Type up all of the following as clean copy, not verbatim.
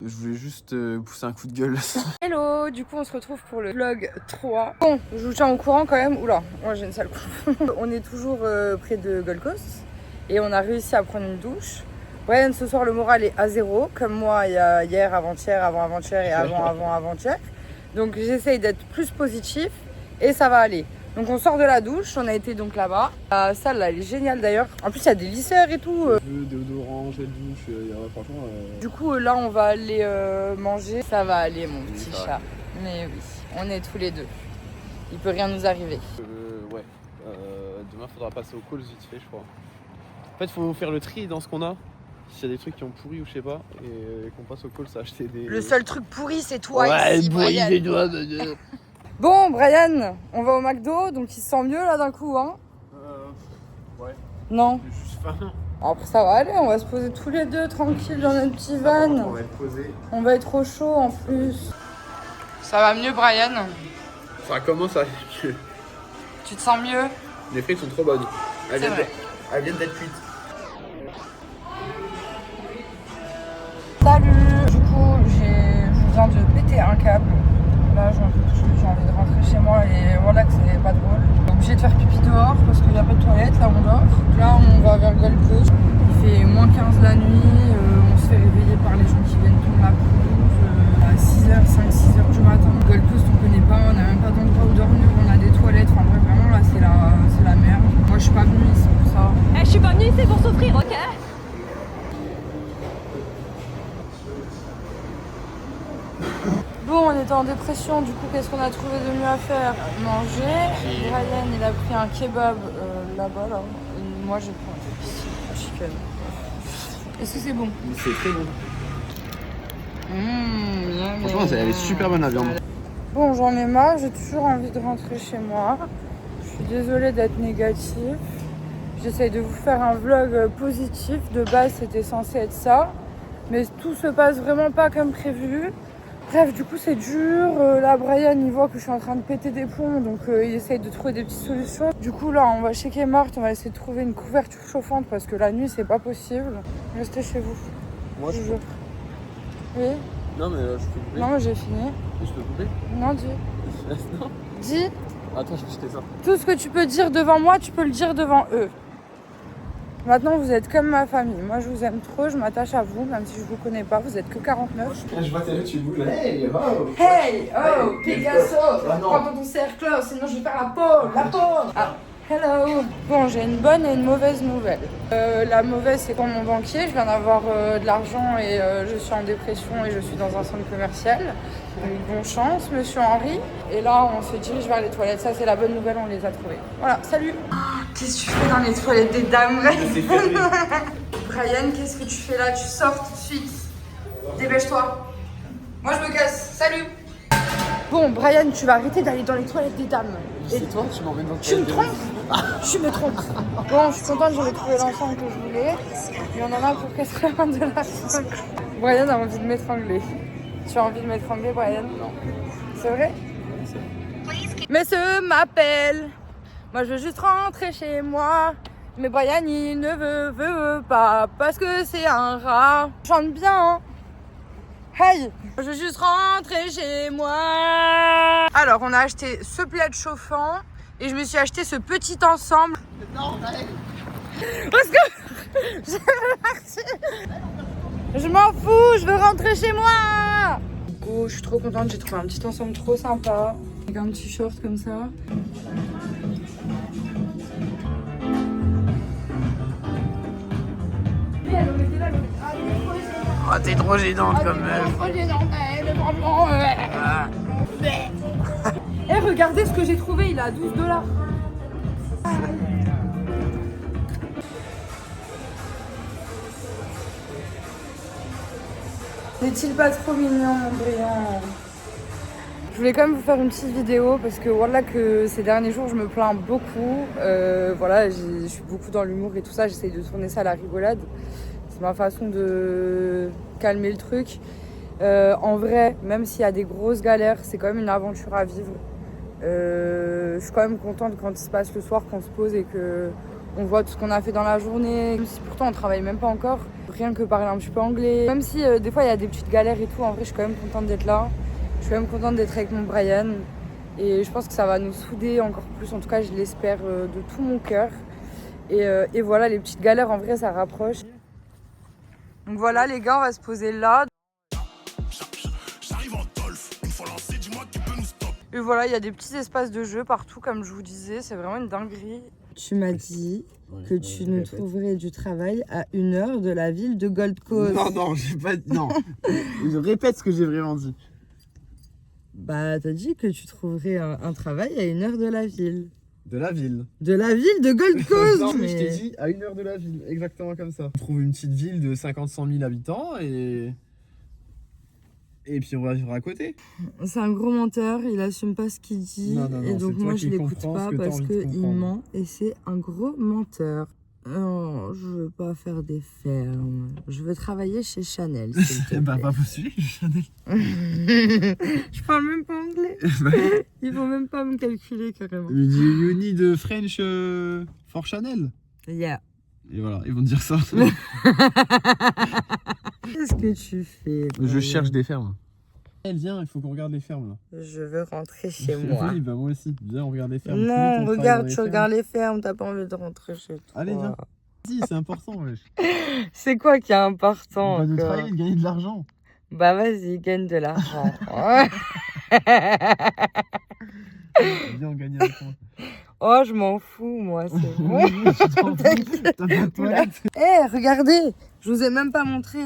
Je voulais juste pousser un coup de gueule. Hello, du coup on se retrouve pour le vlog 3. Bon, je vous tiens au courant quand même. Oula, moi j'ai une sale coupe. On est toujours près de Gold Coast et on a réussi à prendre une douche. Brian, ce soir le moral est à zéro, comme moi il y a hier, avant-hier, avant-avant-hier et avant-avant-avant-hier. Donc j'essaye d'être plus positif et ça va aller. Donc on sort de la douche, on a été donc là-bas. La salle là, elle est géniale d'ailleurs. En plus il y a des lisseurs et tout. Déodorant, gel douche, franchement... Du coup là on va aller manger. Ça va aller mon petit ça va. chat. Mais oui, on est tous les deux. Il peut rien nous arriver. Ouais. Demain faudra passer au call vite fait je crois. En fait faut faire le tri dans ce qu'on a. S'il y a des trucs qui ont pourri ou je sais pas, et qu'on passe au call, ça acheter des... Le seul truc pourri c'est toi ouais, ici, pourri Brian. des doigts. Bon Brian, on va au McDo, donc il se sent mieux là d'un coup hein. Ouais. Non. J'ai juste faim. Après ça va aller, on va se poser tous les deux tranquille dans notre petit van. On va être posé. On va être au chaud en plus. Ça va mieux Brian? Ça commence à aller mieux. Tu te sens mieux? Les frites sont trop bonnes. Elles C'est vrai. viennent d'être cuites. Salut. Du coup, je viens de péter un câble. Là, j'en peux plus, j'ai envie de rentrer chez moi et voilà que c'est pas drôle. Obligé de faire pipi dehors parce qu'il n'y a pas de toilette, là on dort. Là, on va vers Gold Coast. Il fait moins 15 la nuit, on se fait réveiller par les gens qui viennent prendre la pelouse à 6h, 5-6h du matin. Gold Coast, on connaît pas, on n'a même pas d'endroit où dormir, on a des toilettes. Enfin bref, vraiment là, c'est la merde. Moi, je suis pas venue ici pour ça. Je suis pas venue ici pour souffrir, ok? Bon, on était en dépression, du coup, qu'est-ce qu'on a trouvé de mieux à faire? Manger. Brian, il a pris un kebab là-bas, là. Et moi, j'ai pris un chicken. Est-ce que c'est bon? C'est très bon. Franchement, Elle est super bonne la viande. Bon, j'en ai marre, j'ai toujours envie de rentrer chez moi. Je suis désolée d'être négative. J'essaye de vous faire un vlog positif. De base, c'était censé être ça. Mais tout se passe vraiment pas comme prévu. Bref, du coup, c'est dur. Là, Brian, il voit que je suis en train de péter des plombs. Donc, il essaye de trouver des petites solutions. Du coup, là, on va chez Kmart. On va essayer de trouver une couverture chauffante parce que la nuit, c'est pas possible. Restez chez vous. Moi je Toujours. Oui? Non mais je peux couper. Non, mais j'ai fini. Je peux couper. Non, dis. Non. Dis. Attends, je vais jeter ça. Tout ce que tu peux dire devant moi, tu peux le dire devant eux. Maintenant, vous êtes comme ma famille. Moi, je vous aime trop, je m'attache à vous, même si je vous connais pas. Vous êtes que 49. Je vois tes yeux, tu bouges. Hey, oh. Hey, oh, Picasso, Ah, non. prends ton cercle, sinon je vais faire la pause. Ah, hello. Bon, j'ai une bonne et une mauvaise nouvelle. La mauvaise, c'est pour mon banquier. Je viens d'avoir de l'argent et je suis en dépression et je suis dans un centre commercial. Donc, bonne chance, monsieur Henri. Et là, on se dirige vers les toilettes. Ça, c'est la bonne nouvelle, on les a trouvées. Voilà, salut. Qu'est-ce que tu fais dans les toilettes des dames, Brian, qu'est-ce que tu fais là? Tu sors tout de suite. Dépêche-toi. Moi, je me casse. Salut. Bon, Brian, tu vas arrêter d'aller dans les toilettes des dames. Et C'est toi, tu m'emmènes dans le tu me trompes? Je me trompe. Bon, je suis contente, j'avais trouvé l'ensemble que je voulais. Il y en a pour 80 de la fin. Brian a envie de m'étrangler. Tu as envie de m'étrangler, Brian? Non. C'est vrai? Monsieur m'appelle. Moi, je veux juste rentrer chez moi. Mais Brian, il ne veut pas parce que c'est un rat. Chante bien, hein? Hey! Je veux juste rentrer chez moi. Alors, on a acheté ce plaid chauffant et je me suis acheté ce petit ensemble. Non, parce que je veux partir. Je m'en fous, je veux rentrer chez moi. Du coup, je suis trop contente, j'ai trouvé un petit ensemble trop sympa. Avec un petit short comme ça. Oh, t'es trop gênante comme meuf. Et regardez ce que j'ai trouvé, il est à 12 $. N'est-il pas trop mignon, mon brillant? Je voulais quand même vous faire une petite vidéo parce que voilà que ces derniers jours je me plains beaucoup. Voilà, je suis beaucoup dans l'humour et tout ça, j'essaye de tourner ça à la rigolade. C'est ma façon de calmer le truc. En vrai, même s'il y a des grosses galères, c'est quand même une aventure à vivre. Je suis quand même contente quand il se passe le soir, qu'on se pose et que On voit tout ce qu'on a fait dans la journée, même si pourtant on travaille même pas encore. Rien que parler un petit peu anglais. Même si des fois il y a des petites galères et tout, en vrai je suis quand même contente d'être là. Je suis quand même contente d'être avec mon Brian. Et je pense que ça va nous souder encore plus, en tout cas je l'espère de tout mon cœur. Et voilà, les petites galères en vrai ça rapproche. Donc voilà les gars, on va se poser là. Et voilà, il y a des petits espaces de jeu partout, comme je vous disais, c'est vraiment une dinguerie. Tu m'as dit que tu nous trouverais du travail à 1 heure de la ville de Gold Coast. Non, j'ai pas dit. Non. Je répète ce que j'ai vraiment dit. Bah, t'as dit que tu trouverais un travail à 1 heure de la ville. De la ville. De la ville de Gold Coast. Non, mais je t'ai dit à 1 heure de la ville, exactement comme ça. On trouve une petite ville de 50-100 000 habitants et puis on va vivre à côté. C'est un gros menteur, il assume pas ce qu'il dit. Non, et donc moi je l'écoute pas parce qu'il ment et c'est un gros menteur. Non, je veux pas faire des fermes. Je veux travailler chez Chanel. Bah pas postuler chez Chanel. Je parle même pas anglais. Ils vont même pas me calculer carrément. You need French for Chanel. Yeah. Et voilà, ils vont te dire ça. Qu'est-ce que tu fais? Je cherche des fermes. Elle vient, il faut qu'on regarde les fermes là. Je veux rentrer chez moi. Oui, bah moi aussi. Viens, on regarde les fermes. Non, regarde, tu regardes les fermes, t'as pas envie de rentrer chez toi. Allez, viens. Si, c'est important, wesh. C'est quoi qui est important? Bah, de travailler, de gagner de l'argent. Bah vas-y, gagne de l'argent. Viens, on gagne avec moi. Oh, je m'en fous, moi, c'est bon. Eh, regardez, je vous ai même pas montré.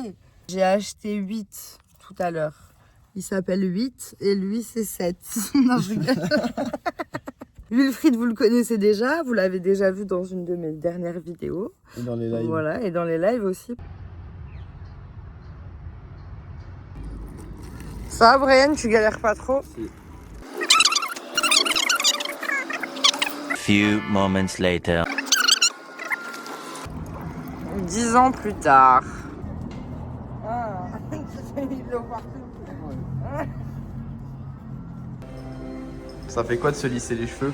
J'ai acheté 8 tout à l'heure. Il s'appelle 8 et lui, c'est 7. Non, je rigole. Wilfried, vous le connaissez déjà. Vous l'avez déjà vu dans une de mes dernières vidéos. Et dans les lives. Voilà, et dans les lives aussi. Ça va, Brian, tu galères pas trop? Few moments later. 10 ans plus tard. Ça fait quoi de se lisser les cheveux?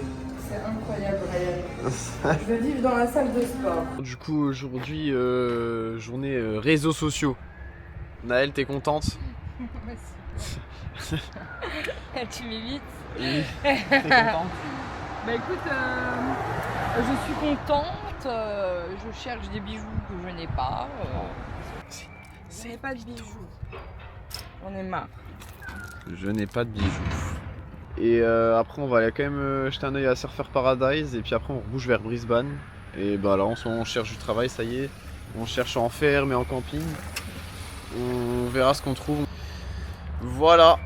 C'est incroyable, Brian. Je veux vivre dans la salle de sport. Du coup, aujourd'hui, journée réseaux sociaux. Naël, t'es contente? Tu m'évites. Oui. T'es contente? Bah écoute, je suis contente. Je cherche des bijoux que je n'ai pas. Je n'ai pas de bijoux. J'en ai marre. Je n'ai pas de bijoux. Et après, on va aller quand même jeter un oeil à Surfer Paradise. Et puis après, on bouge vers Brisbane. Et bah là, en ce moment, on cherche du travail, ça y est. On cherche en ferme et en camping. On verra ce qu'on trouve. Voilà.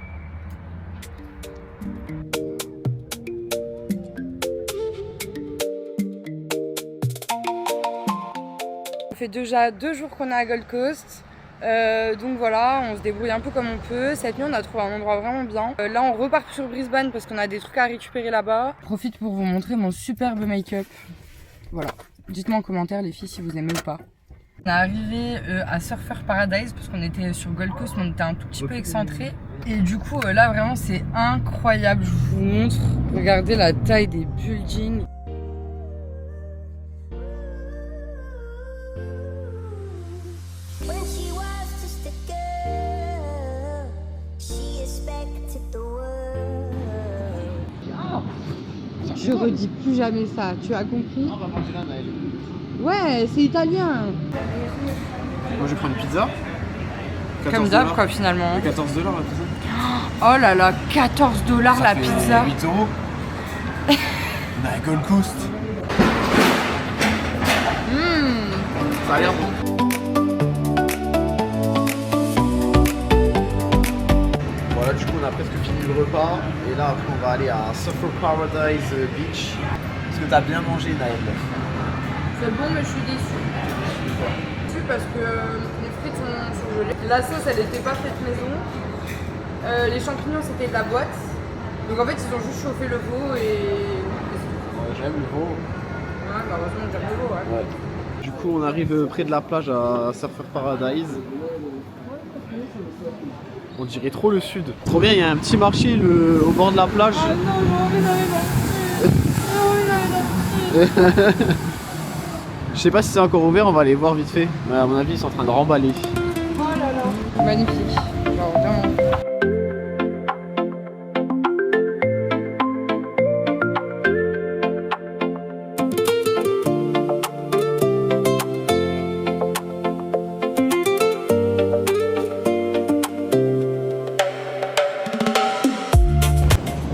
Ça fait déjà 2 jours qu'on est à Gold Coast. Donc voilà, on se débrouille un peu comme on peut. Cette nuit, on a trouvé un endroit vraiment bien. Là, on repart sur Brisbane parce qu'on a des trucs à récupérer là-bas. Je profite pour vous montrer mon superbe make-up. Voilà. Dites-moi en commentaire, les filles, si vous aimez ou pas. On est arrivé à Surfer Paradise parce qu'on était sur Gold Coast, mais on était un tout petit peu excentré. Et du coup, là, vraiment, c'est incroyable. Je vous montre. Regardez la taille des buildings. Je redis plus jamais ça, tu as compris? On va manger là, Naël. Ouais, c'est italien. Moi, je vais prendre une pizza. Comme d'hab, quoi, finalement. 14 $ la pizza. Oh là là, 14 $ la pizza. 8 €. On est à Gold Coast. Ça a l'air bon. Voilà, du coup, on a presque fini le repas. Et là, après, on va aller à Surfer Paradise Beach. Est-ce que t'as bien mangé, Naël? C'est bon, mais je suis déçue. Déçue parce que les frites sont gelées. La sauce, elle n'était pas faite maison. Les champignons, c'était de la boîte. Donc en fait, ils ont juste chauffé le veau et... J'aime le veau. Ouais, bah heureusement, j'aime le veau, ouais. Du coup, on arrive près de la plage à Surfer Paradise. On dirait trop le sud. Trop bien, il y a un petit marché au bord de la plage. Ah non, non, mais non, mais non. Je sais pas si c'est encore ouvert, on va aller voir vite fait. Mais à mon avis, ils sont en train de remballer. Oh là là. Magnifique. Genre vraiment.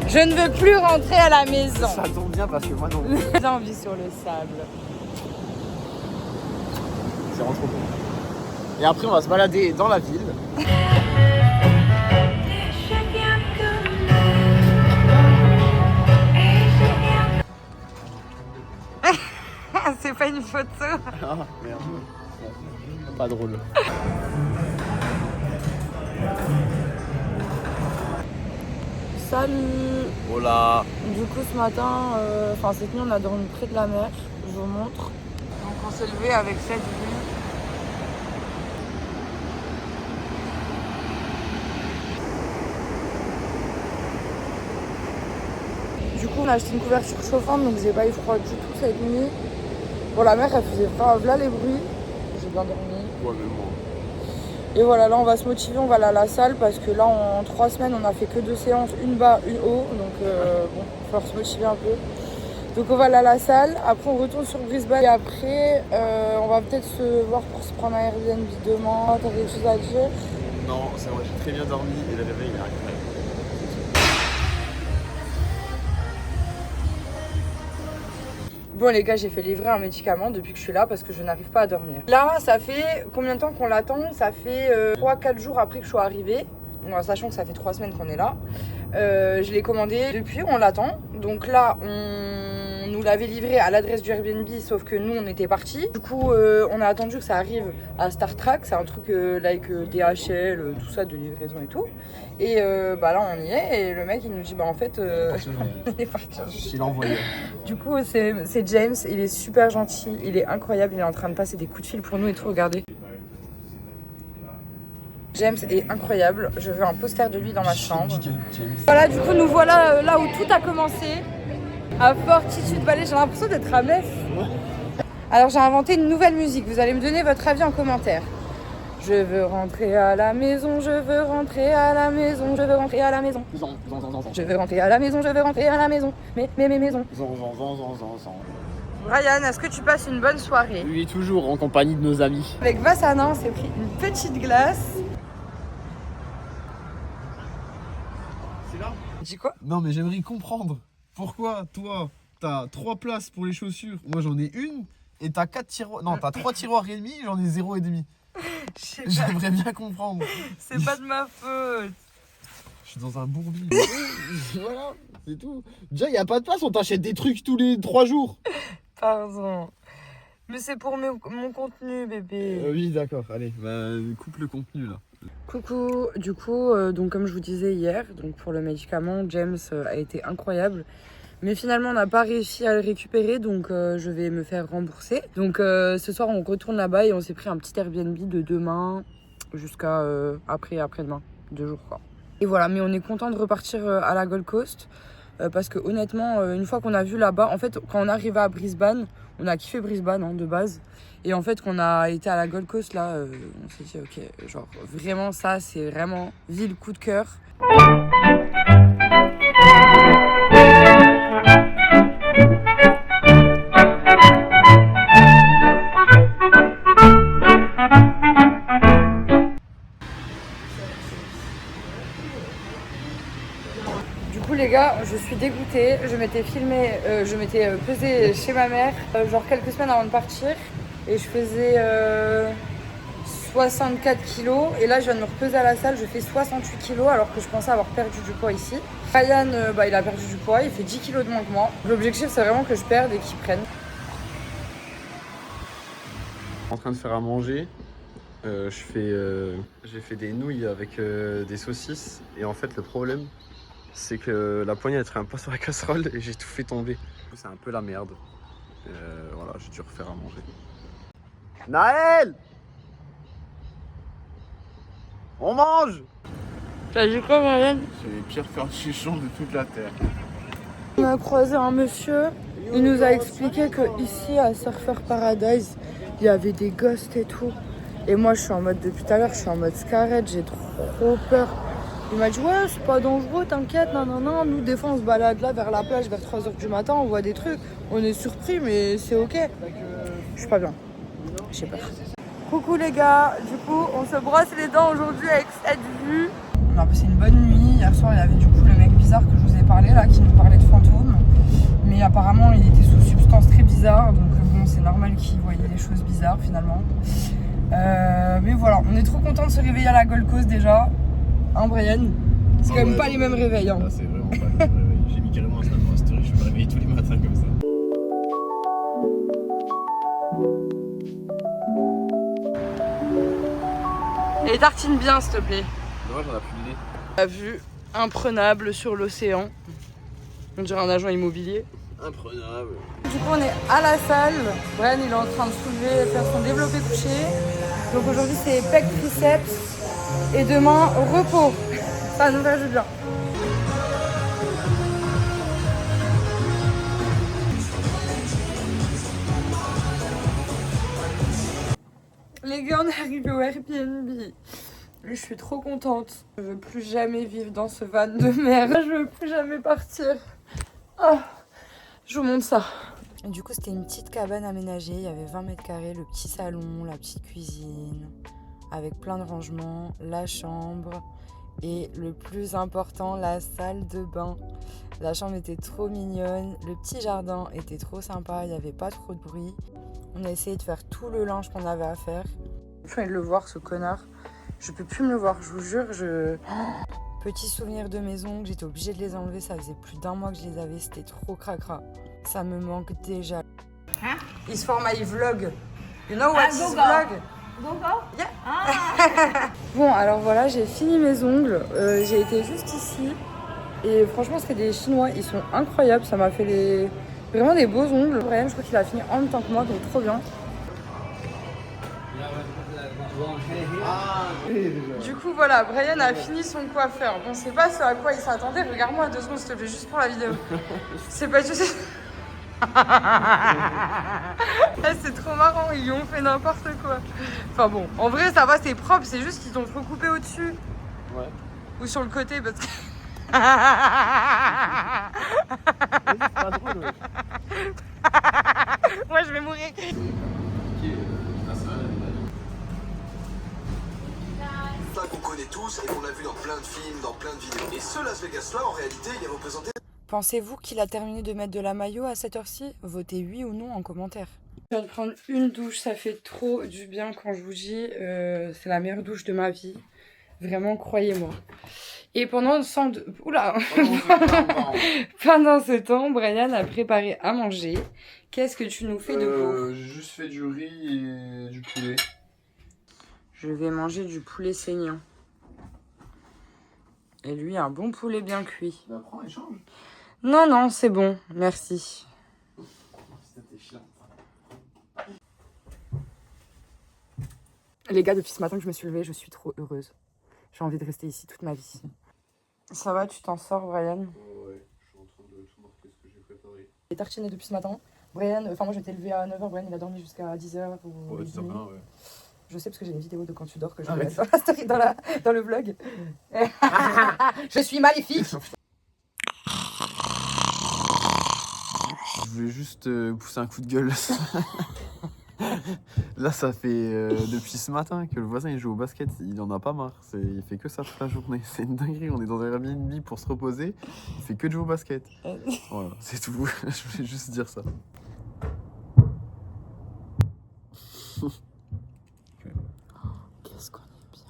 Je ne veux plus rentrer à la maison. Ça tombe bien parce que moi non. J'ai envie sur le sable. C'est vraiment trop cool. Et après, on va se balader dans la ville. C'est pas une photo. Ah merde. Pas drôle. Salut. Hola. Du coup ce matin, cette nuit on a dormi près de la mer, je vous montre. Donc on s'est levé avec cette vue. Du coup on a acheté une couverture chauffante donc j'ai pas eu froid du tout cette nuit. Bon la mer elle faisait grave là les bruits, j'ai bien dormi. Ouais mais moi. Et voilà, là on va se motiver, on va aller à la salle parce que là en 3 semaines on a fait que 2 séances, une bas, une haut, donc bon, il va falloir se motiver un peu. Donc on va aller à la salle, après on retourne sur Brisbane et après on va peut-être se voir pour se prendre un Airbnb demain. T'as quelque chose à dire? Non, c'est vrai, j'ai très bien dormi et le réveil il est incroyable. Bon les gars, j'ai fait livrer un médicament depuis que je suis là parce que je n'arrive pas à dormir. Là, ça fait combien de temps qu'on l'attend? Ça fait 3-4 jours après que je sois arrivée. Bon, sachant que ça fait 3 semaines qu'on est là. Je l'ai commandé depuis, on l'attend. Donc là, on nous l'avait livré à l'adresse du Airbnb, sauf que nous, on était partis. Du coup, on a attendu que ça arrive à Star Trek. C'est un truc like DHL, tout ça, de livraison et tout. Et là, on y est. Et le mec, il nous dit, en fait, il est parti. Il a envoyé. Du coup, c'est James. Il est super gentil. Il est incroyable. Il est en train de passer des coups de fil pour nous et tout. Regardez. James est incroyable. Je veux un poster de lui dans ma chambre. Voilà, du coup, nous voilà là où tout a commencé. À Fortitude Valley. J'ai l'impression d'être à Metz. Alors, j'ai inventé une nouvelle musique. Vous allez me donner votre avis en commentaire. Je veux rentrer à la maison, je veux rentrer à la maison, je veux rentrer à la maison. Je veux rentrer à la maison, je veux rentrer à la maison. Mais maisons. Ryan, est-ce que tu passes une bonne soirée? Oui, toujours en compagnie de nos amis. Avec Vassana, on s'est pris une petite glace. C'est là? Dis quoi? Non mais j'aimerais comprendre. Pourquoi toi, t'as 3 places pour les chaussures, moi j'en ai une, et t'as 4 tiroirs. Non, t'as 3 tiroirs et demi, j'en ai 0,5. J'aimerais bien comprendre. C'est pas de ma faute. Je suis dans un bourbier. Voilà, c'est tout. Déjà, il n'y a pas de place, on t'achète des trucs tous les 3 jours. Pardon. Mais c'est pour mon contenu, bébé. Oui, d'accord, allez, coupe le contenu là. Coucou, du coup, donc comme je vous disais hier, donc pour le médicament, James a été incroyable. Mais finalement, on n'a pas réussi à le récupérer, donc je vais me faire rembourser. Donc ce soir, on retourne là-bas et on s'est pris un petit Airbnb de demain jusqu'à après-demain, 2 jours quoi. Et voilà, mais on est content de repartir à la Gold Coast parce que honnêtement, une fois qu'on a vu là-bas, en fait, quand on arrivait à Brisbane, on a kiffé Brisbane de base. Et en fait, quand on a été à la Gold Coast, là, on s'est dit, ok, genre vraiment ça, c'est vraiment ville coup de cœur. Du coup les gars, je suis dégoûtée, je m'étais pesée chez ma mère genre quelques semaines avant de partir et je faisais 64 kilos et là je viens de me repeser à la salle, je fais 68 kilos alors que je pensais avoir perdu du poids ici. Ryan il a perdu du poids, il fait 10 kilos de moins que moi. L'objectif c'est vraiment que je perde et qu'il prenne. En train de faire à manger. J'ai fait des nouilles avec des saucisses et en fait le problème c'est que la poignée elle tient pas sur la casserole et j'ai tout fait tomber. C'est un peu la merde. Voilà, j'ai dû refaire à manger. Naël! On mange! T'as dit quoi Ryan? C'est les pires cornichons de toute la terre. On a croisé un monsieur, Il nous a expliqué que ici à Surfer Paradise, il y avait des ghosts et tout. Et moi, je suis en mode, depuis tout à l'heure, je suis en mode scarette, j'ai trop peur. Il m'a dit, ouais, c'est pas dangereux, t'inquiète, non. Nous, des fois, on se balade là vers la plage vers 3h du matin, on voit des trucs. On est surpris, mais c'est ok. Je suis pas bien. J'ai peur. Coucou les gars, du coup, on se brosse les dents aujourd'hui avec cette vue. On a passé une bonne nuit. Hier soir, il y avait du coup le mec bizarre que je vous ai parlé là, qui nous parlait de fantômes. Mais apparemment, il était sous substance très bizarre, donc bon, c'est normal qu'il voyait des choses bizarres finalement. Mais voilà, on est trop content de se réveiller à la Gold Coast déjà. Hein, Brian? C'est quand même pas les mêmes réveils. Hein. Ah, c'est vraiment pas les mêmes réveils. J'ai mis carrément un snap dans la story, je me réveille tous les matins comme ça. Et tartine bien, s'il te plaît. Dommage, on a plus de lait. La vue imprenable sur l'océan. On dirait un agent immobilier. Imprenable. Du coup, on est à la salle. Brian, il est en train de soulever, faire son développé couché. Donc aujourd'hui, c'est pec triceps. Et demain, repos. Ça nous va bien. Les gars, on est arrivés au Airbnb. Je suis trop contente. Je veux plus jamais vivre dans ce van de merde. Je veux plus jamais partir. Oh, je vous montre ça. Et du coup, c'était une petite cabane aménagée. Il y avait 20 mètres carrés, le petit salon, la petite cuisine, avec plein de rangements, la chambre et le plus important, la salle de bain. La chambre était trop mignonne, le petit jardin était trop sympa, il n'y avait pas trop de bruit. On a essayé de faire tout le linge qu'on avait à faire. Je viens de le voir, ce connard. Je peux plus me le voir, je vous jure. Petit souvenir de mes ongles, j'étais obligée de les enlever. Ça faisait plus d'1 mois que je les avais, c'était trop cracra. Ça me manque déjà. Hein? It's for my vlog. You know what is vlog? Yeah. Bon, alors voilà, j'ai fini mes ongles. J'ai été juste ici. Et franchement, c'était des Chinois. Ils sont incroyables. Ça m'a fait vraiment des beaux ongles. Brian, je crois qu'il a fini en même temps que moi, donc trop bien. Du coup, voilà, Brian a fini son coiffeur. Bon, c'est pas ce à quoi il s'attendait. Regarde-moi 2 secondes, s'il te plaît, juste pour la vidéo. C'est pas du tout. C'est trop marrant, ils lui ont fait n'importe quoi. Enfin bon, en vrai, ça va, c'est propre. C'est juste qu'ils ont trop coupé au-dessus. Ouais. Ou sur le côté, parce que. C'est pas drôle, ouais. Moi, je vais mourir. Ça qu'on connaît tous et qu'on a vu dans plein de films, dans plein de vidéos. Et ce Las Vegas-là, en réalité, il est représenté. Pensez-vous qu'il a terminé de mettre de la maillot à cette heure-ci? Votez oui ou non en commentaire. Je viens de prendre une douche, ça fait trop du bien quand je vous dis. C'est la meilleure douche de ma vie. Vraiment, croyez-moi. Et pendant pendant ce temps, Brian a préparé à manger. Qu'est-ce que tu nous fais de beau? J'ai juste fait du riz et du poulet. Je vais manger du poulet saignant. Et lui, un bon poulet bien cuit. Bah, prends et change. Non, c'est bon, merci. C'était chiant. Les gars, depuis ce matin que je me suis levée, je suis trop heureuse. J'ai envie de rester ici toute ma vie. Ça va, tu t'en sors, Brian? Ouais, je suis en train de tout marquer ce que j'ai préparé. J'ai tartiné depuis ce matin. Brian, moi j'étais levée à 9h, Brian il a dormi jusqu'à 10h. Ou Ouais, c'est bien, ouais. Je sais parce que j'ai une vidéo de quand tu dors que je Ah, vais mettre dans la story, dans le vlog. Je suis maléfique. Je voulais juste pousser un coup de gueule. Là, ça fait depuis ce matin que le voisin il joue au basket. Il en a pas marre. Il fait que ça toute la journée. C'est une dinguerie. On est dans un Airbnb pour se reposer. Il fait que de jouer au basket. Voilà, c'est tout. Je voulais juste dire ça. Qu'est-ce qu'on est bien.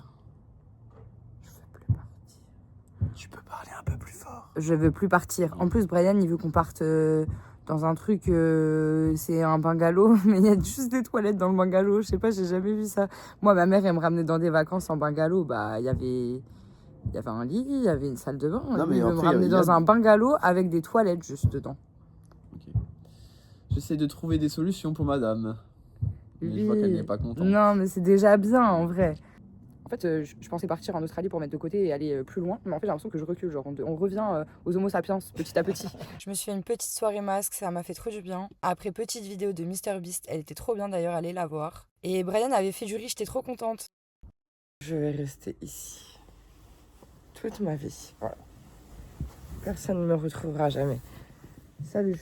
Je veux plus partir. Tu peux parler un peu plus fort. Je veux plus partir. En plus, Brian, il veut qu'on parte dans un truc, c'est un bungalow, mais il y a juste des toilettes dans le bungalow. Je sais pas, j'ai jamais vu ça. Moi, ma mère, elle me ramenait dans des vacances en bungalow. Bah, il y avait un lit, il y avait une salle de bain. Non, mais il veut me après, ramener dans un bungalow avec des toilettes juste dedans. Ok. J'essaie de trouver des solutions pour madame. Mais je vois qu'elle n'est pas contente. Non, mais c'est déjà bien, en vrai. En fait, je pensais partir en Australie pour mettre de côté et aller plus loin. Mais en fait, j'ai l'impression que je recule. Genre, on revient aux Homo sapiens petit à petit. Je me suis fait une petite soirée masque. Ça m'a fait trop du bien. Après, petite vidéo de MrBeast. Elle était trop bien d'ailleurs. Allez la voir. Et Brian avait fait du riz. J'étais trop contente. Je vais rester ici toute ma vie. Voilà. Personne ne me retrouvera jamais. Salut.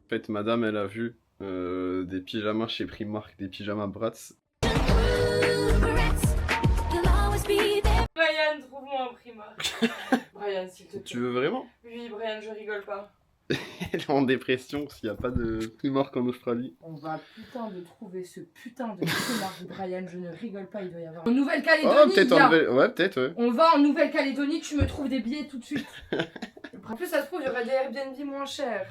En fait, madame, elle a vu des pyjamas chez Primark, des pyjamas Bratz. Brian, trouve-moi un Primark. Brian, s'il te plaît. Tu veux vraiment? Oui, Brian, je rigole pas. Elle est en dépression s'il n'y a pas de Primark en Australie. On va putain de trouver ce putain de Primark, Brian, je ne rigole pas, il doit y avoir. En Nouvelle-Calédonie, oh, peut-être en Nouvelle... Ouais, peut-être, ouais. On va en Nouvelle-Calédonie, tu me trouves des billets tout de suite. En plus, ça se trouve, il y aura des Airbnb moins chers.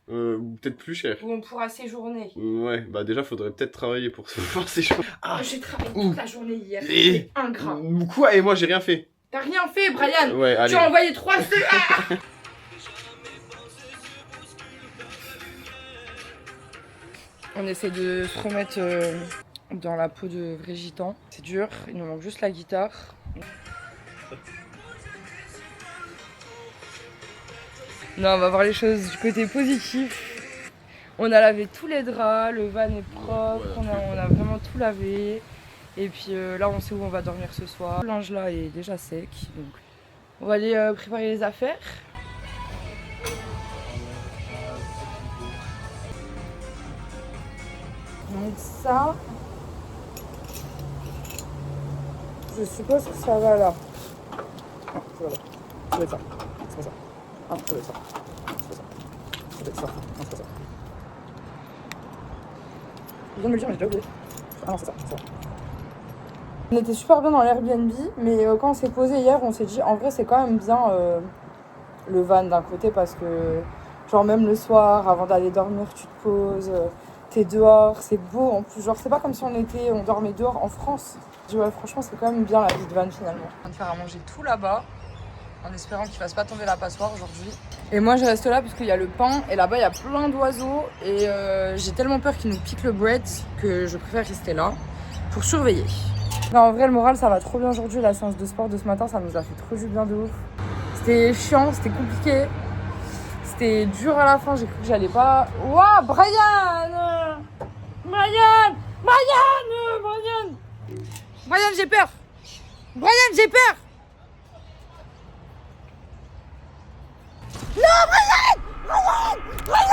Ou peut-être plus cher. Où on pourra séjourner. Ouais, bah déjà, faudrait peut-être travailler pour se faire séjourner. Ah, j'ai travaillé toute la journée hier, Et... c'est ingrat. Quoi? Et moi, j'ai rien fait. T'as rien fait, Brian. Ouais, allez. Tu as envoyé 3 CA. On essaie de se remettre dans la peau de vrai gitan. C'est dur, il nous manque juste la guitare. Non, on va voir les choses du côté positif. On a lavé tous les draps, le van est propre, on a vraiment tout lavé. Et puis là, on sait où on va dormir ce soir. Le linge là est déjà sec, donc on va aller préparer les affaires. Donc ça, je suppose que ça va là. Ah, ça va là. Ça va être ça. C'est pas ça. Ah, ça va être ça. C'est pas ça. Ça va être ça. Non, c'est pas ça. Je viens de me le dire, mais j'ai déjà oublié. Ah non, c'est ça. C'est ça. On était super bien dans l'Airbnb, mais quand on s'est posé hier, on s'est dit en vrai c'est quand même bien le van d'un côté parce que genre même le soir, avant d'aller dormir, tu te poses, t'es dehors, c'est beau en plus, genre c'est pas comme si on dormait dehors en France. Je dis ouais franchement c'est quand même bien la vie de van finalement. On va faire à manger tout là-bas, en espérant qu'il fasse pas tomber la passoire aujourd'hui. Et moi je reste là parce qu'il y a le pain et là-bas il y a plein d'oiseaux et j'ai tellement peur qu'ils nous piquent le bread que je préfère rester là pour surveiller. Non, en vrai, le moral, ça va trop bien aujourd'hui. La séance de sport de ce matin, ça nous a fait trop du bien de ouf. C'était chiant, c'était compliqué. C'était dur à la fin, j'ai cru que j'allais pas... Ouah, Brian j'ai peur. Brian, j'ai peur. Non, Brian